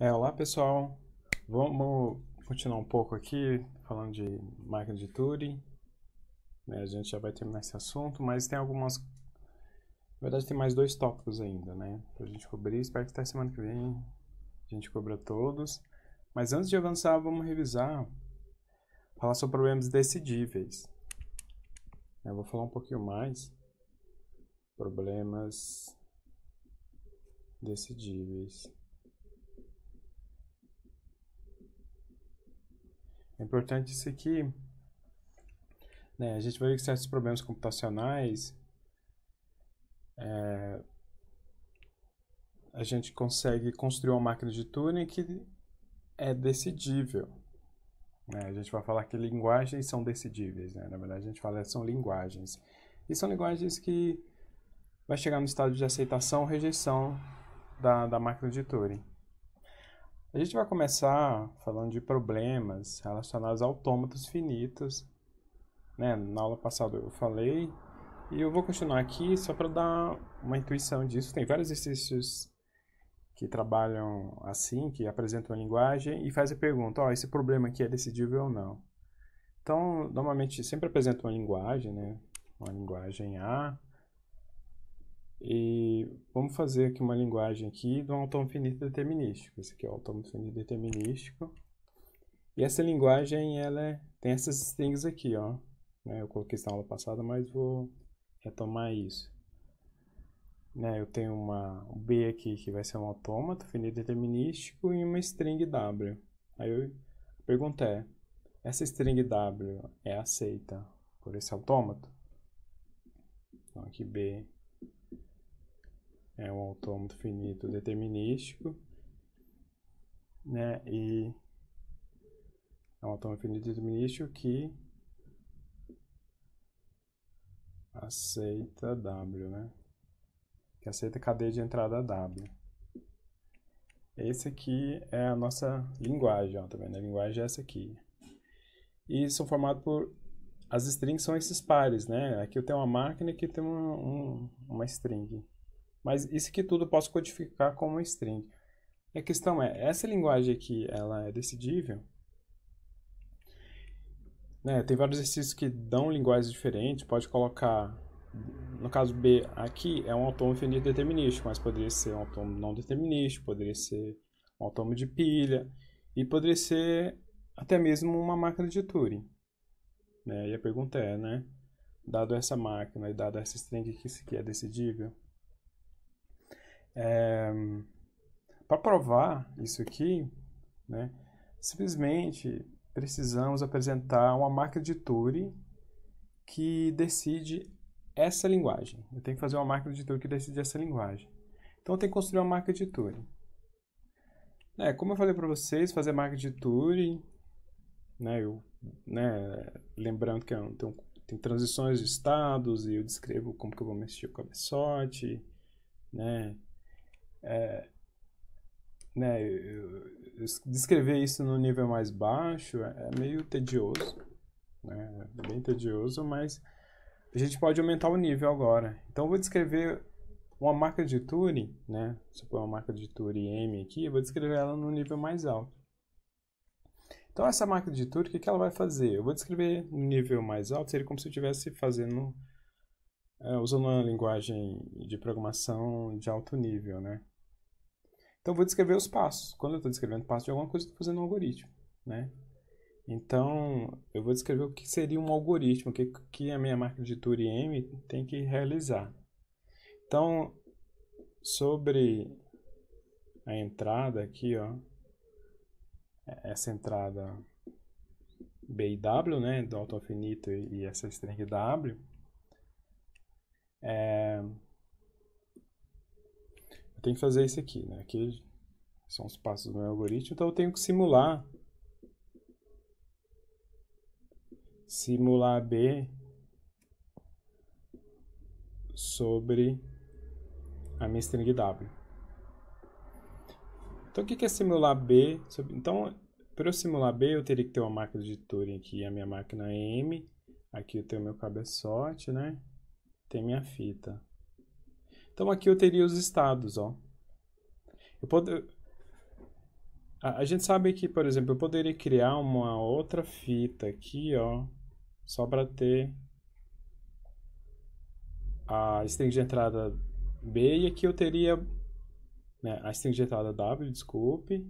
Olá pessoal, vamos continuar um pouco aqui falando de máquina de Turing, né? A gente já vai terminar esse assunto, mas tem algumas, na verdade tem mais dois tópicos ainda, né, pra gente cobrir. Espero que até semana que vem a gente cubra todos, mas antes de avançar vamos revisar, falar sobre problemas decidíveis. Eu vou falar um pouquinho mais, problemas decidíveis. É importante isso aqui, né? A gente vai ver que certos problemas computacionais a gente consegue construir uma máquina de Turing que é decidível, né? A gente vai falar que linguagens são decidíveis, né? Na verdade, a gente fala que são linguagens. E são linguagens que vai chegar no estado de aceitação ou rejeição da máquina de Turing. A gente vai começar falando de problemas relacionados a autômatos finitos, né? Na aula passada eu falei, e eu vou continuar aqui só para dar uma intuição disso. Tem vários exercícios que trabalham assim, que apresentam a linguagem e fazem a pergunta, esse problema aqui é decidível ou não? Então, normalmente sempre apresenta uma linguagem, né? Uma linguagem A, e vamos fazer aqui uma linguagem aqui de um autômato finito determinístico. Esse aqui é o autômato finito determinístico. E essa linguagem, tem essas strings aqui, ó. Né? Eu coloquei isso na aula passada, mas vou retomar isso. Né, eu tenho um B aqui que vai ser um autômato finito determinístico e uma string W. Aí a pergunta é, essa string W é aceita por esse autômato? Então aqui B é um autômato finito determinístico, né, e é um autômato finito determinístico que aceita W, né? Que aceita a cadeia de entrada W. Esse aqui é a nossa linguagem, ó, tá vendo? A linguagem é essa aqui. E são formados por... As strings são esses pares, né? Aqui eu tenho uma máquina e aqui eu tenho uma string. Mas isso aqui tudo eu posso codificar como uma string. E a questão é, essa linguagem aqui, ela é decidível? Né? Tem vários exercícios que dão linguagens diferentes. Pode colocar, no caso B, aqui é um autômato finito determinístico, mas poderia ser um autômato não determinístico, poderia ser um autômato de pilha, e poderia ser até mesmo uma máquina de Turing. Né? E a pergunta é, né? Dado essa máquina e dado essa string que isso aqui é decidível, para provar isso aqui, né? Simplesmente precisamos apresentar uma máquina de Turing que decide essa linguagem. Eu tenho que fazer uma máquina de Turing que decide essa linguagem. Então eu tenho que construir uma máquina de Turing. Como eu falei para vocês, fazer máquina de Turing, né, lembrando que tem transições de estados e eu descrevo como que eu vou mexer o cabeçote, né, descrever isso no nível mais baixo é meio tedioso, né, bem tedioso, mas a gente pode aumentar o nível agora. Então eu vou descrever uma máquina de Turing, né, se eu pôr uma máquina de Turing M aqui, eu vou descrever ela no nível mais alto. Então essa máquina de Turing, o que ela vai fazer? Eu vou descrever no nível mais alto, seria como se eu estivesse fazendo, usando uma linguagem de programação de alto nível, né? Então eu vou descrever os passos. Quando eu estou descrevendo passos de alguma coisa, eu estou fazendo um algoritmo, né? Então eu vou descrever o que seria um algoritmo, o que a minha máquina de Turing M tem que realizar. Então, sobre a entrada aqui, ó, essa entrada B e W, né, do autômato finito e essa string W, eu tenho que fazer isso aqui, né? Aqui são os passos do meu algoritmo, então eu tenho que simular B sobre a minha string W. Então o que é simular B? Então, para eu simular B, eu teria que ter uma máquina de Turing aqui, a minha máquina M, aqui eu tenho meu cabeçote, né? Tem minha fita. Então aqui eu teria os estados, ó. A gente sabe que, por exemplo, eu poderia criar uma outra fita aqui, ó, só para ter a string de entrada B e aqui eu teria, né, a string de entrada W, desculpe,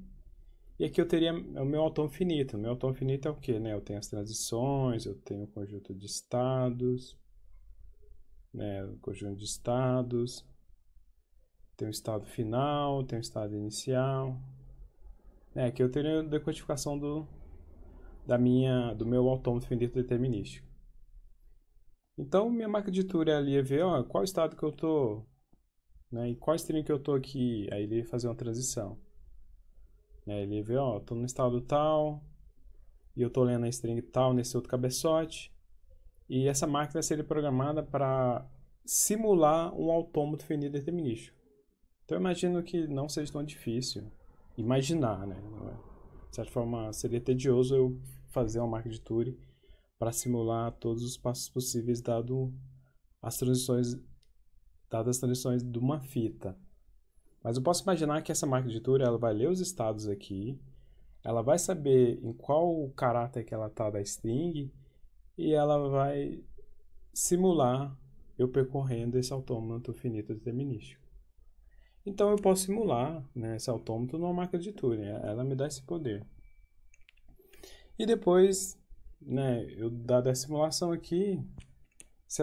e aqui eu teria o meu autômato finito. O meu autômato finito é o quê, né? Eu tenho as transições, eu tenho o conjunto de estados, né, o conjunto de estados, tem o estado final, tem o estado inicial. Aqui eu teria a decodificação do meu autômato finito determinístico. Então, minha máquina de Turing ali ia ver, ó, qual estado que eu tô, né, e qual string que eu tô aqui. Aí ele ia fazer uma transição. Ele ia ver, ó, eu tô no estado tal, e eu tô lendo a string tal nesse outro cabeçote. E essa máquina seria programada para simular um autômato finito determinístico. Então, eu imagino que não seja tão difícil imaginar, né? De certa forma, seria tedioso eu fazer uma máquina de Turing para simular todos os passos possíveis dadas as transições de uma fita. Mas eu posso imaginar que essa máquina de Turing ela vai ler os estados aqui, ela vai saber em qual caráter que ela está da string e ela vai simular eu percorrendo esse autômato finito determinístico. Então eu posso simular, né, esse autômato numa máquina de Turing, ela me dá esse poder. E depois, né, eu dada a simulação aqui, se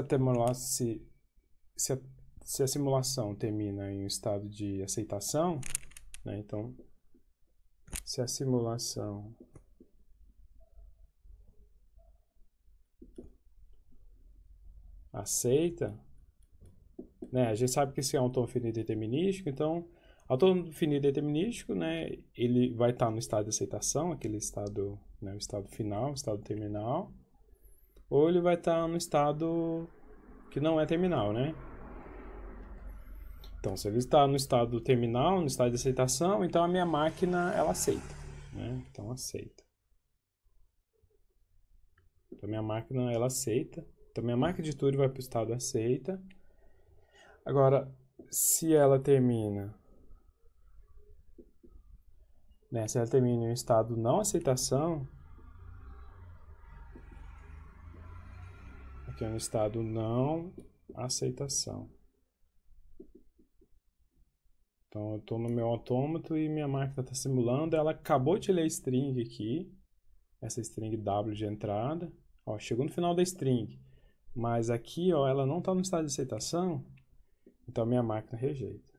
a simulação termina em um estado de aceitação, né, então se a simulação aceita, né, a gente sabe que esse é um autômato finito determinístico, então autômato finito determinístico, né, ele vai estar no estado de aceitação, aquele estado, né, o estado final, o estado terminal, ou ele vai estar no estado que não é terminal, né? Então, se ele está no estado terminal, no estado de aceitação, então a minha máquina, ela aceita, né? Então, aceita. Então, minha máquina, ela aceita. Então, minha máquina de Turing vai para o estado aceita. Agora, se ela termina, né? Se ela termina em um estado não aceitação, aqui é um estado não aceitação. Então, eu estou no meu autômato e minha máquina está simulando. Ela acabou de ler string aqui, essa string W de entrada. Ó, chegou no final da string, mas aqui ó, ela não está no estado de aceitação, então minha máquina rejeita.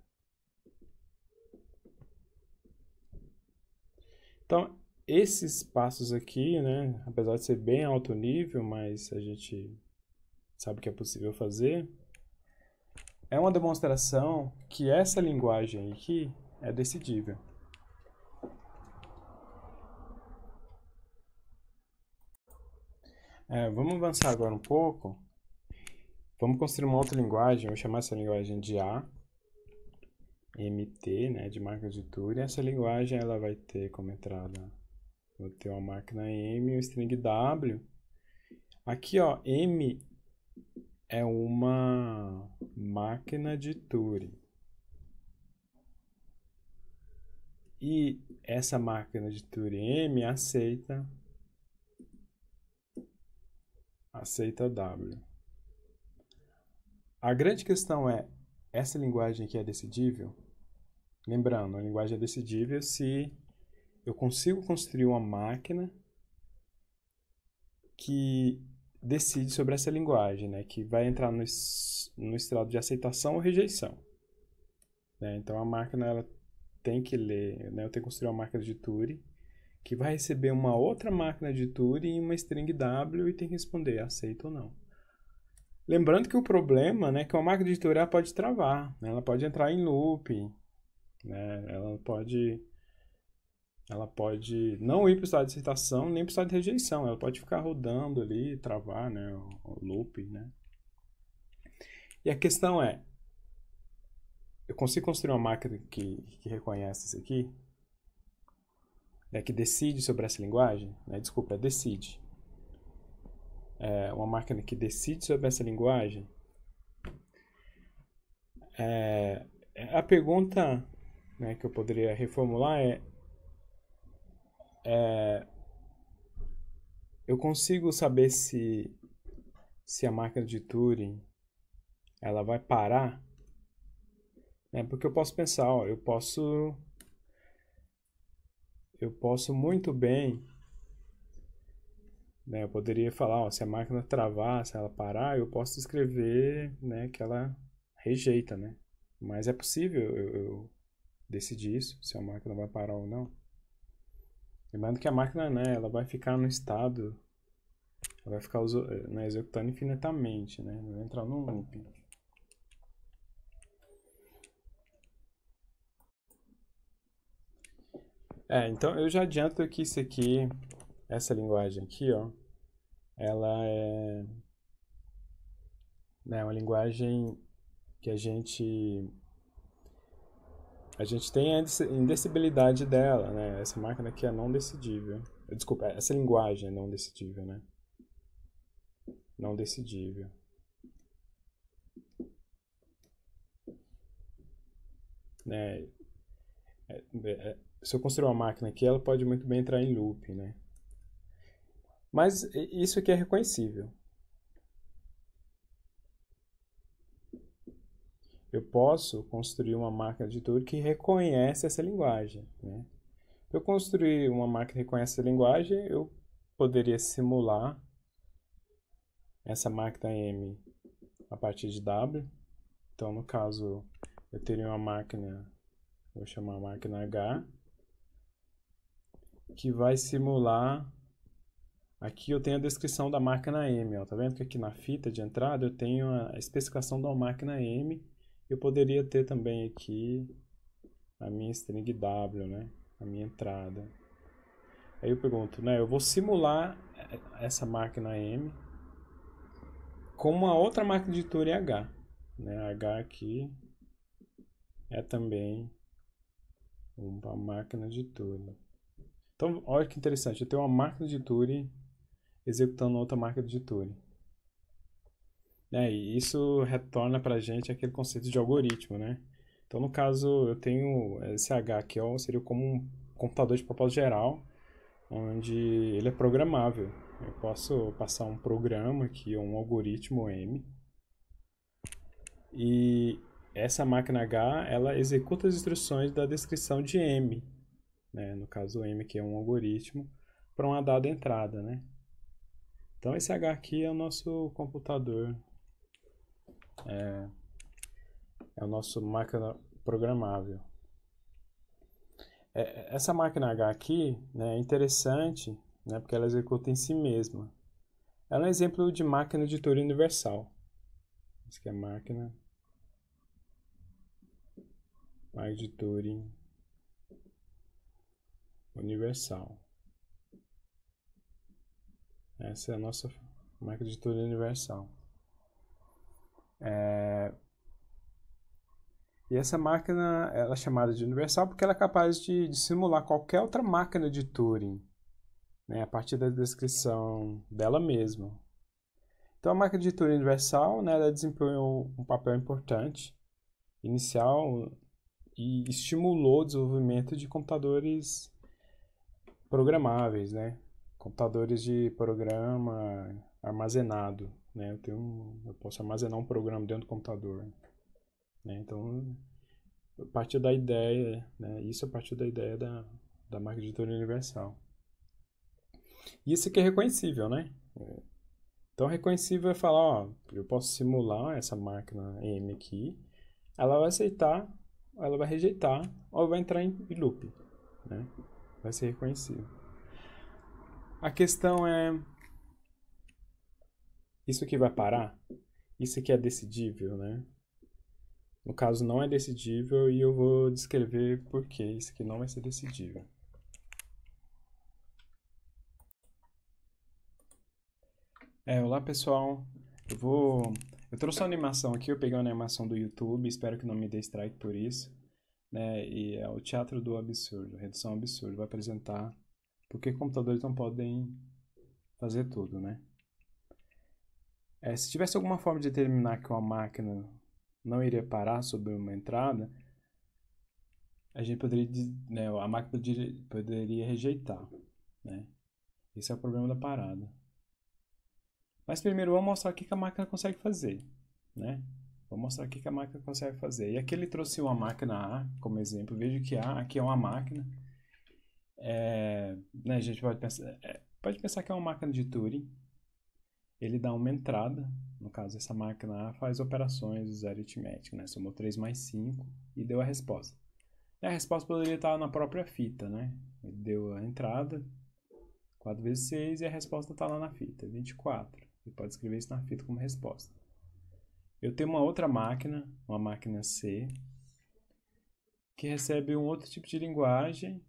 Então, esses passos aqui, né, apesar de ser bem alto nível, mas a gente sabe que é possível fazer, é uma demonstração que essa linguagem aqui é decidível. Vamos avançar agora um pouco. Vamos construir uma outra linguagem, eu vou chamar essa linguagem de A, MT, né, de máquina de Turing. Essa linguagem ela vai ter como entrada, vou ter uma máquina M e um string W. Aqui, ó, M é uma máquina de Turing. E essa máquina de Turing M aceita W. A grande questão é, essa linguagem aqui é decidível? Lembrando, a linguagem é decidível se eu consigo construir uma máquina que decide sobre essa linguagem, né? Que vai entrar no estado de aceitação ou rejeição. Né? Então a máquina ela tem que ler, né? Eu tenho que construir uma máquina de Turing que vai receber uma outra máquina de Turing e uma string W e tem que responder aceito ou não. Lembrando que o problema, né, é que uma máquina de Turing ela pode travar, né? Ela pode entrar em loop, né? Ela pode não ir para o estado de aceitação nem para o estado de rejeição. Ela pode ficar rodando ali, travar, né, o loop, né? E a questão é, eu consigo construir uma máquina que reconhece isso aqui? Que decide sobre essa linguagem? Desculpa, decide. Uma máquina que decide sobre essa linguagem? A pergunta, né, que eu poderia reformular é eu consigo saber se a máquina de Turing ela vai parar, né? Porque eu posso pensar, ó, eu posso muito bem, né? Eu poderia falar, ó, se a máquina travar, se ela parar, eu posso escrever, né, que ela rejeita, né? Mas é possível eu decidir isso, se a máquina vai parar ou não. Lembrando que a máquina, né, ela vai ficar no estado, ela vai ficar né, executando infinitamente, né? Não vai entrar num loop. Então eu já adianto que isso aqui, essa linguagem aqui, ó, ela é, né, uma linguagem que a gente tem a indecibilidade dela, né? Essa máquina aqui é não decidível. Desculpa, essa linguagem é não decidível, né? Não decidível. Né? Se eu construir uma máquina aqui, ela pode muito bem entrar em loop, né? Mas isso aqui é reconhecível. Eu posso construir uma máquina de Turing que reconhece essa linguagem, né? Para eu construir uma máquina que reconhece essa linguagem, eu poderia simular essa máquina M a partir de W. Então, no caso, eu teria uma máquina, vou chamar a máquina H, que vai simular. Aqui eu tenho a descrição da máquina M, ó. Tá vendo que aqui na fita de entrada eu tenho a especificação da máquina M. Eu poderia ter também aqui a minha string W, né? A minha entrada. Aí eu pergunto, né? Eu vou simular essa máquina M com uma outra máquina de Turing H, né? H aqui é também uma máquina de Turing. Então, olha que interessante, eu tenho uma máquina de Turing executando outra máquina de Turing. E isso retorna para a gente aquele conceito de algoritmo, né? Então, no caso, eu tenho esse H aqui, ó, seria como um computador de propósito geral, onde ele é programável. Eu posso passar um programa aqui, um algoritmo M, e essa máquina H, ela executa as instruções da descrição de M, né? No caso, o M que é um algoritmo, para uma dada entrada, né? Então, esse H aqui é o nosso computador, é o nosso máquina programável. Essa máquina H aqui, né, é interessante, né, porque ela executa em si mesma. Ela é um exemplo de máquina de Turing universal. Isso aqui é máquina de Turing universal. Essa é a nossa máquina de Turing universal. E essa máquina ela é chamada de universal porque ela é capaz de simular qualquer outra máquina de Turing, né, a partir da descrição dela mesma. Então, a máquina de Turing universal, né, ela desempenhou um papel importante, inicial, e estimulou o desenvolvimento de computadores programáveis, né? Computadores de programa armazenado, né? Eu posso armazenar um programa dentro do computador, né? Então, a partir da ideia, né? Isso a partir da ideia da máquina de Turing universal. Isso aqui é reconhecível, né? Então, reconhecível é falar, ó, eu posso simular essa máquina M aqui, ela vai aceitar, ela vai rejeitar, ou vai entrar em loop, né? Vai ser reconhecível. A questão é, isso aqui vai parar? Isso aqui é decidível, né? No caso, não é decidível e eu vou descrever por que isso aqui não vai ser decidível. Olá pessoal, eu trouxe uma animação aqui, eu peguei uma animação do YouTube, espero que não me dê strike por isso, né? E é o Teatro do Absurdo, Redução ao Absurdo, vai apresentar por que computadores não podem fazer tudo, né? Se tivesse alguma forma de determinar que uma máquina não iria parar sobre uma entrada, a gente poderia, né, a máquina poderia rejeitar. né? Esse é o problema da parada. Mas primeiro vamos mostrar o que a máquina consegue fazer, né? Vou mostrar o que a máquina consegue fazer. E aqui ele trouxe uma máquina A como exemplo. Veja que A aqui é uma máquina. Né, a gente pode pensar que é uma máquina de Turing. Ele dá uma entrada. No caso, essa máquina A faz operações aritméticas, né? Somou 3 mais 5 e deu a resposta. E a resposta poderia estar na própria fita, né? Ele deu a entrada, 4 vezes 6, e a resposta está lá na fita, 24. Ele pode escrever isso na fita como resposta. Eu tenho uma outra máquina, uma máquina C, que recebe um outro tipo de linguagem,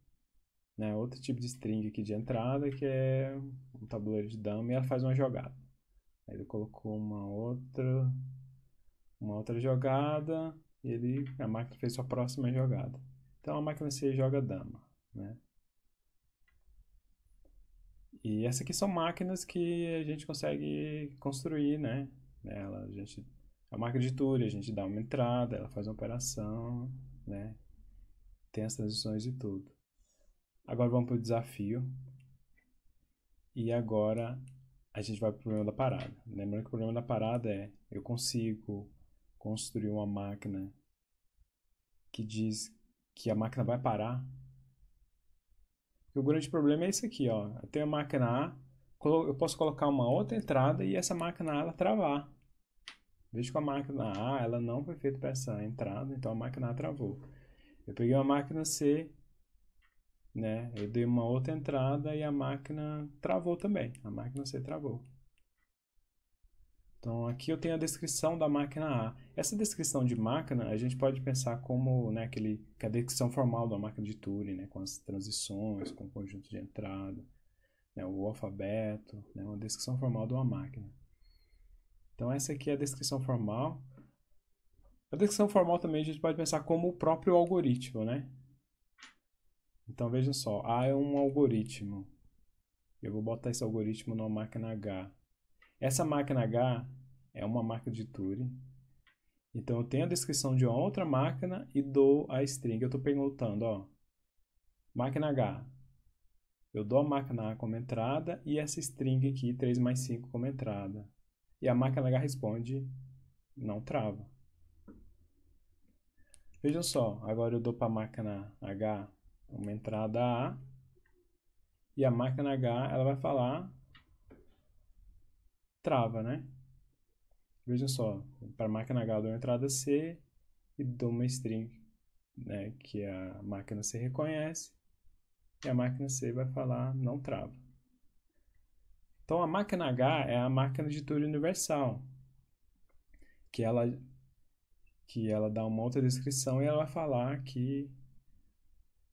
né, outro tipo de string aqui de entrada, que é um tabuleiro de dama, e ela faz uma jogada. Aí ele colocou uma outra jogada, e a máquina fez sua próxima jogada. Então a máquina C joga dama, né? E essas aqui são máquinas que a gente consegue construir, né? A máquina de Turing, a gente dá uma entrada, ela faz uma operação, né? Tem as transições e tudo. Agora vamos para o desafio. E agora a gente vai para o problema da parada. Lembrando que o problema da parada é: eu consigo construir uma máquina que diz que a máquina vai parar. E o grande problema é esse aqui, ó. Eu tenho a máquina A, eu posso colocar uma outra entrada e essa máquina A ela travar. Veja que a máquina A ela não foi feita para essa entrada, então a máquina A travou. Eu peguei uma máquina C, né? Eu dei uma outra entrada e a máquina travou também. A máquina C travou. Então aqui eu tenho a descrição da máquina A. Essa descrição de máquina a gente pode pensar como, né, que é a descrição formal da máquina de Turing, né, com as transições, com o conjunto de entrada, né, o alfabeto, né, uma descrição formal de uma máquina. Então essa aqui é a descrição formal. A descrição formal também a gente pode pensar como o próprio algoritmo, né? Então vejam só, A é um algoritmo. Eu vou botar esse algoritmo numa máquina H. Essa máquina H é uma máquina de Turing. Então eu tenho a descrição de uma outra máquina e dou a string. Eu estou perguntando, ó, máquina H. Eu dou a máquina A como entrada e essa string aqui, 3 mais 5 como entrada. E a máquina H responde, não trava. Vejam só, agora eu dou para a máquina H uma entrada A e a máquina H ela vai falar trava, né? Vejam só, para a máquina H eu dou uma entrada C e dou uma string, né, que a máquina C reconhece e a máquina C vai falar não trava. Então a máquina H é a máquina de Turing universal, que ela dá uma outra descrição e ela vai falar que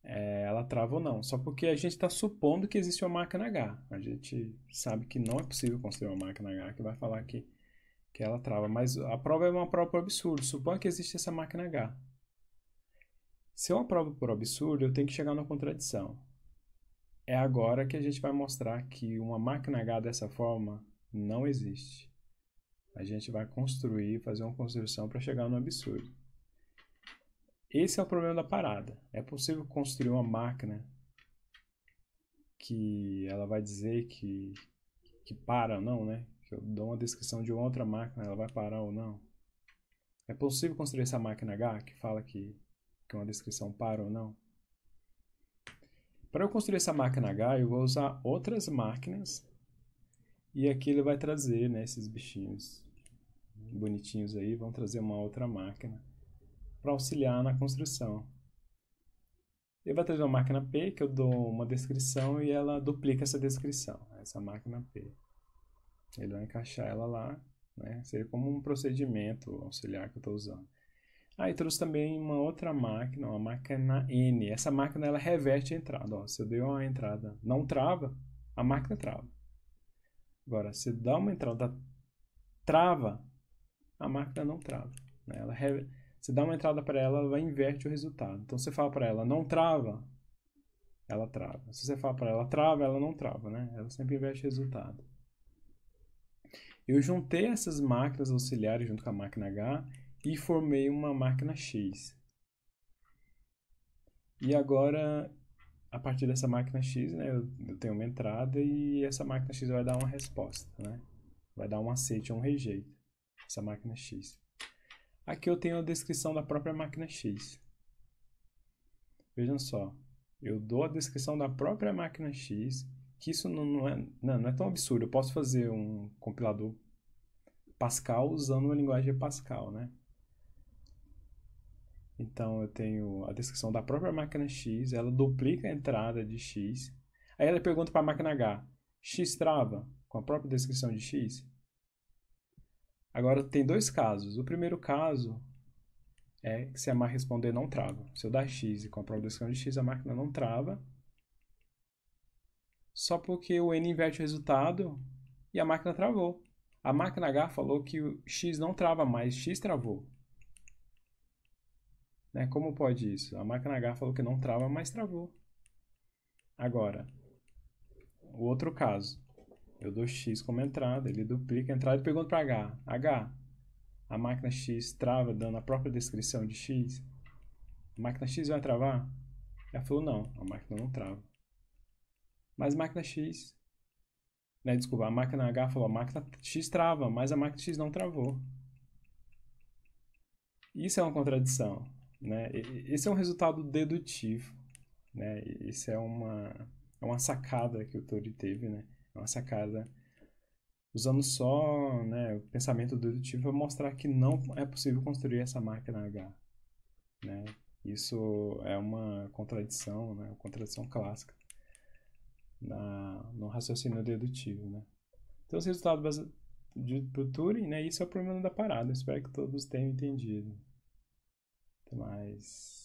ela trava ou não. Só porque a gente está supondo que existe uma máquina H. A gente sabe que não é possível construir uma máquina H que vai falar que ela trava. Mas a prova é uma prova por absurdo. Suponha que existe essa máquina H. Se é uma prova por absurdo, eu tenho que chegar numa contradição. É agora que a gente vai mostrar que uma máquina H dessa forma não existe. A gente vai construir, fazer uma construção para chegar no absurdo. Esse é o problema da parada. É possível construir uma máquina que ela vai dizer que para ou não, né? Que eu dou uma descrição de uma outra máquina, ela vai parar ou não. É possível construir essa máquina H que fala que uma descrição para ou não? Para eu construir essa máquina H, eu vou usar outras máquinas e aqui ele vai trazer, né, esses bichinhos bonitinhos aí, vão trazer uma outra máquina para auxiliar na construção. Ele vai trazer uma máquina P, que eu dou uma descrição e ela duplica essa descrição, essa máquina P. Ele vai encaixar ela lá, né? Seria como um procedimento auxiliar que eu estou usando. Aí trouxe também uma outra máquina, uma máquina N. Essa máquina ela reverte a entrada. Ó, se eu der uma entrada não trava, a máquina trava. Agora, se dá uma entrada trava, a máquina não trava. Né? Se dá uma entrada para ela, ela vai inverter o resultado. Então, você fala para ela não trava, ela trava. Se você fala para ela trava, ela não trava. Né? Ela sempre inverte o resultado. Eu juntei essas máquinas auxiliares junto com a máquina H e formei uma máquina X. E agora a partir dessa máquina X, né, eu tenho uma entrada e essa máquina X vai dar uma resposta, né? Vai dar um aceite ou um rejeito, essa máquina X. Aqui eu tenho a descrição da própria máquina X. Vejam só, eu dou a descrição da própria máquina X, que isso não é tão absurdo. Eu posso fazer um compilador Pascal usando uma linguagem Pascal, né? Então eu tenho a descrição da própria máquina X, ela duplica a entrada de X. Aí ela pergunta para a máquina H, X trava com a própria descrição de X? Agora tem dois casos. O primeiro caso é que se a máquina responder não trava. Se eu dar X e com a própria descrição de X, a máquina não trava. Só porque o N inverte o resultado e a máquina travou. A máquina H falou que o X não trava mais, X travou. Né? Como pode isso? A máquina H falou que não trava, mas travou. Agora, o outro caso. Eu dou X como entrada, ele duplica a entrada e pergunto para H. H, a máquina X trava dando a própria descrição de X? A máquina X vai travar? Ela falou, não, a máquina não trava. Mas a máquina X... Né, desculpa, a máquina H falou, a máquina X trava, mas a máquina X não travou. Isso é uma contradição. Né? Esse é um resultado dedutivo. Né? Isso é uma sacada que o Turing teve. Né? É uma sacada usando só, né, o pensamento dedutivo para mostrar que não é possível construir essa máquina H. Né? Isso é uma contradição, né? Uma contradição clássica no raciocínio dedutivo. Né? Então, os resultados do Turing, né, isso é o problema da parada. Eu espero que todos tenham entendido. Até mais.